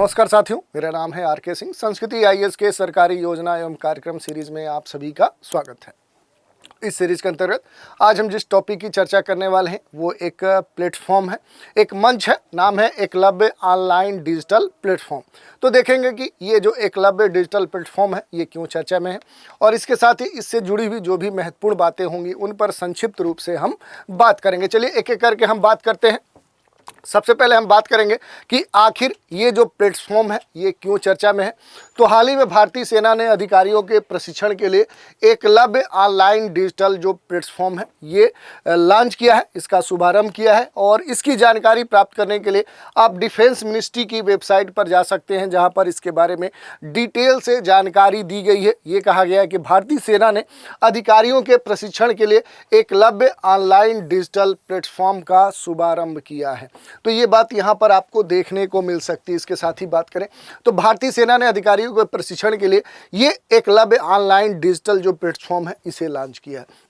नमस्कार साथियों, मेरा नाम है आर के सिंह। संस्कृति आईएएस के सरकारी योजना एवं कार्यक्रम सीरीज में आप सभी का स्वागत है। इस सीरीज के अंतर्गत आज हम जिस टॉपिक की चर्चा करने वाले हैं वो एक प्लेटफॉर्म है, एक मंच है, नाम है एकलव्य ऑनलाइन डिजिटल प्लेटफॉर्म। तो देखेंगे कि ये जो एकलव्य डिजिटल प्लेटफॉर्म है ये क्यों चर्चा में है और इसके साथ ही इससे जुड़ी हुई जो भी महत्वपूर्ण बातें होंगी उन पर संक्षिप्त रूप से हम बात करेंगे। चलिए एक एक करके हम बात करते हैं। सबसे पहले हम बात करेंगे कि आखिर ये जो प्लेटफॉर्म है ये क्यों चर्चा में है। तो हाल ही में भारतीय सेना ने अधिकारियों के प्रशिक्षण के लिए एकलव्य ऑनलाइन डिजिटल जो प्लेटफॉर्म है ये लॉन्च किया है, इसका शुभारंभ किया है और इसकी जानकारी प्राप्त करने के लिए आप डिफेंस मिनिस्ट्री की वेबसाइट पर जा सकते हैं, जहां पर इसके बारे में डिटेल से जानकारी दी गई है। ये कहा गया है कि भारतीय सेना ने अधिकारियों के प्रशिक्षण के लिए एकलव्य ऑनलाइन डिजिटल प्लेटफॉर्म का शुभारंभ किया है। तो ये बात यहाँ पर आपको देखने को मिल सकती है। इसके साथ ही बात करें तो भारतीय सेना ने अधिकारियों के प्रशिक्षण के लिए ये एकलव्य ऑनलाइन डिजिटल जो प्लेटफॉर्म है इसे लॉन्च किया है।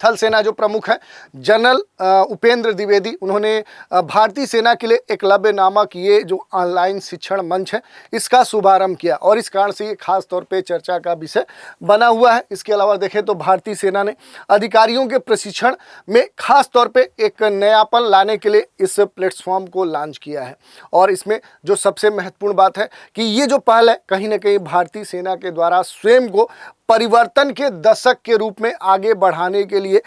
थल सेना जो प्रमुख है जनरल उपेंद्र द्विवेदी, उन्होंने भारतीय सेना के लिए एकलव्य नामक ये जो ऑनलाइन शिक्षण मंच है इसका शुभारंभ किया और इस कारण से ये खास तौर पे चर्चा का विषय बना हुआ है। इसके अलावा देखें तो भारतीय सेना ने अधिकारियों के प्रशिक्षण में खास तौर पे एक नयापन लाने के लिए इस प्लेटफॉर्म को लॉन्च किया है और इसमें जो सबसे महत्वपूर्ण बात है कि ये जो पहल है कहीं ना कहीं भारतीय सेना के द्वारा स्वयं को परिवर्तन के दशक के रूप में आगे बढ़ाने के लिए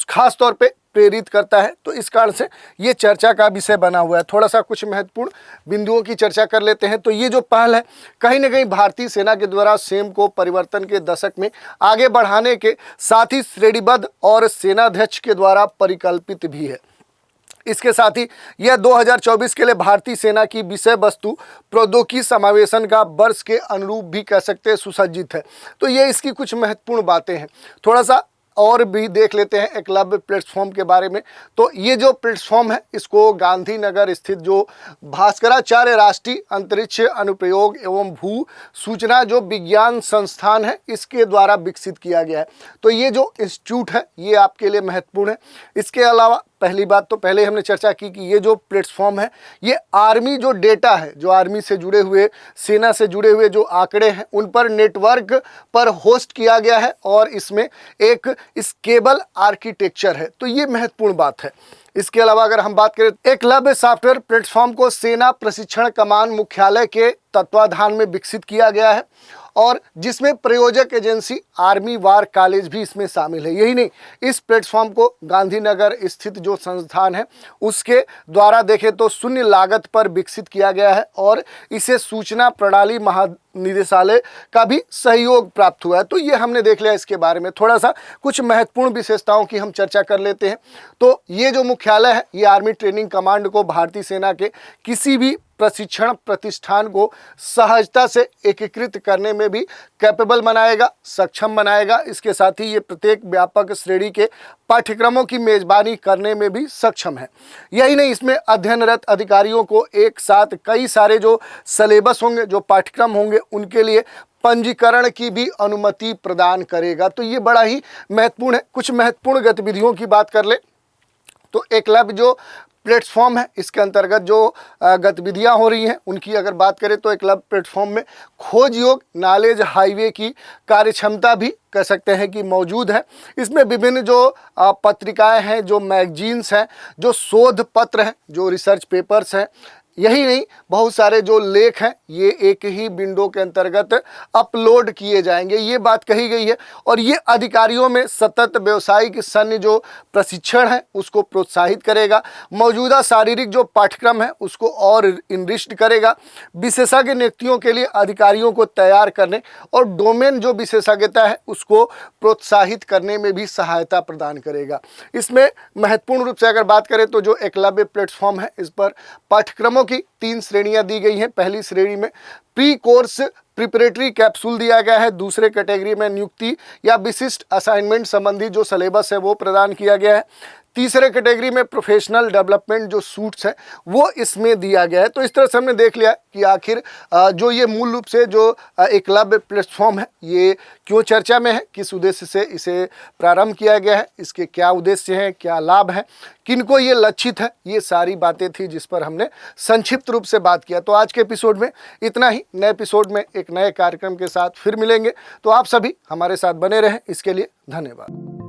खास तौर पे प्रेरित करता है। तो इस कारण से ये चर्चा का विषय बना हुआ है। थोड़ा सा कुछ महत्वपूर्ण बिंदुओं की चर्चा कर लेते हैं। तो ये जो पहल है कहीं ना कहीं भारतीय सेना के द्वारा स्वयं को परिवर्तन के दशक में आगे बढ़ाने के साथ ही श्रेणीबद्ध और सेनाध्यक्ष के द्वारा परिकल्पित भी है। इसके साथ ही यह 2024 के लिए भारतीय सेना की विषय वस्तु प्रौद्योगिकी समावेशन का वर्ष के अनुरूप भी कह सकते हैं सुसज्जित है। तो ये इसकी कुछ महत्वपूर्ण बातें हैं। थोड़ा सा और भी देख लेते हैं एकलव्य प्लेटफॉर्म के बारे में। तो ये जो प्लेटफॉर्म है इसको गांधीनगर स्थित जो भास्कराचार्य राष्ट्रीय अंतरिक्ष अनुप्रयोग एवं भू सूचना जो विज्ञान संस्थान है इसके द्वारा विकसित किया गया है। तो ये जो इंस्टीट्यूट है ये आपके लिए महत्वपूर्ण है। इसके अलावा पहली बात तो पहले हमने चर्चा की कि ये जो प्लेटफॉर्म है ये आर्मी जो डेटा है, जो आर्मी से जुड़े हुए, सेना से जुड़े हुए जो आंकड़े हैं उन पर नेटवर्क पर होस्ट किया गया है और इसमें एक स्केलेबल आर्किटेक्चर है। तो ये महत्वपूर्ण बात है। इसके अलावा अगर हम बात करें एकलव्य सॉफ्टवेयर प्लेटफॉर्म को सेना प्रशिक्षण कमान मुख्यालय के तत्वाधान में विकसित किया गया है और जिसमें प्रयोजक एजेंसी आर्मी वार कॉलेज भी इसमें शामिल है। यही नहीं, इस प्लेटफॉर्म को गांधीनगर स्थित जो संस्थान है उसके द्वारा देखें तो शून्य लागत पर विकसित किया गया है और इसे सूचना प्रणाली महानिदेशालय का भी सहयोग प्राप्त हुआ है। तो ये हमने देख लिया। इसके बारे में थोड़ा सा कुछ महत्वपूर्ण विशेषताओं की हम चर्चा कर लेते हैं। तो ये जो मुख्यालय है ये आर्मी ट्रेनिंग कमांड को भारतीय सेना के किसी भी प्रशिक्षण प्रतिष्ठान को सहजता से एकीकृत करने में भी कैपेबल बनाएगा, सक्षम बनाएगा। इसके साथ ही ये प्रत्येक व्यापक श्रेणी के पाठ्यक्रमों की मेजबानी करने में भी सक्षम है। यही नहीं, इसमें अध्ययनरत अधिकारियों को एक साथ कई सारे जो सिलेबस होंगे, जो पाठ्यक्रम होंगे उनके लिए पंजीकरण की भी अनुमति प्रदान करेगा। तो ये बड़ा ही महत्वपूर्ण है। कुछ महत्वपूर्ण गतिविधियों की बात कर ले तो एकलव्य जो प्लेटफॉर्म है इसके अंतर्गत जो गतिविधियां हो रही हैं उनकी अगर बात करें तो एकलव्य प्लेटफॉर्म में खोज योग नॉलेज हाईवे की कार्यक्षमता भी कह सकते हैं कि मौजूद है। इसमें विभिन्न जो पत्रिकाएं हैं, जो मैगजीन्स हैं, जो शोध पत्र हैं, जो रिसर्च पेपर्स हैं, यही नहीं बहुत सारे जो लेख हैं ये एक ही विंडो के अंतर्गत अपलोड किए जाएंगे, ये बात कही गई है। और ये अधिकारियों में सतत व्यावसायिक सैन्य जो प्रशिक्षण है उसको प्रोत्साहित करेगा, मौजूदा शारीरिक जो पाठ्यक्रम है उसको और इनरिच्ड करेगा, विशेषज्ञ नियुक्तियों के लिए अधिकारियों को तैयार करने और डोमेन जो विशेषज्ञता है उसको प्रोत्साहित करने में भी सहायता प्रदान करेगा। इसमें महत्वपूर्ण रूप से अगर बात करें तो जो एकलव्य प्लेटफॉर्म है इस पर पाठ्यक्रमों की 3 श्रेणियां दी गई हैं। पहली श्रेणी में प्री कोर्स प्रिपरेटरी कैप्सूल दिया गया है। दूसरे कैटेगरी में नियुक्ति या विशिष्ट असाइनमेंट संबंधी जो सिलेबस है वो प्रदान किया गया है। तीसरे कैटेगरी में प्रोफेशनल डेवलपमेंट जो सूट्स है वो इसमें दिया गया है। तो इस तरह से हमने देख लिया कि आखिर जो ये मूल रूप से जो एकलव्य प्लेटफॉर्म है ये क्यों चर्चा में है, किस उद्देश्य से इसे प्रारंभ किया गया है, इसके क्या उद्देश्य हैं, क्या लाभ है, किनको ये लक्षित है, ये सारी बातें थी जिस पर हमने संक्षिप्त रूप से बात किया। तो आज के एपिसोड में इतना ही। नए एपिसोड में एक नए कार्यक्रम के साथ फिर मिलेंगे। तो आप सभी हमारे साथ बने रहें, इसके लिए धन्यवाद।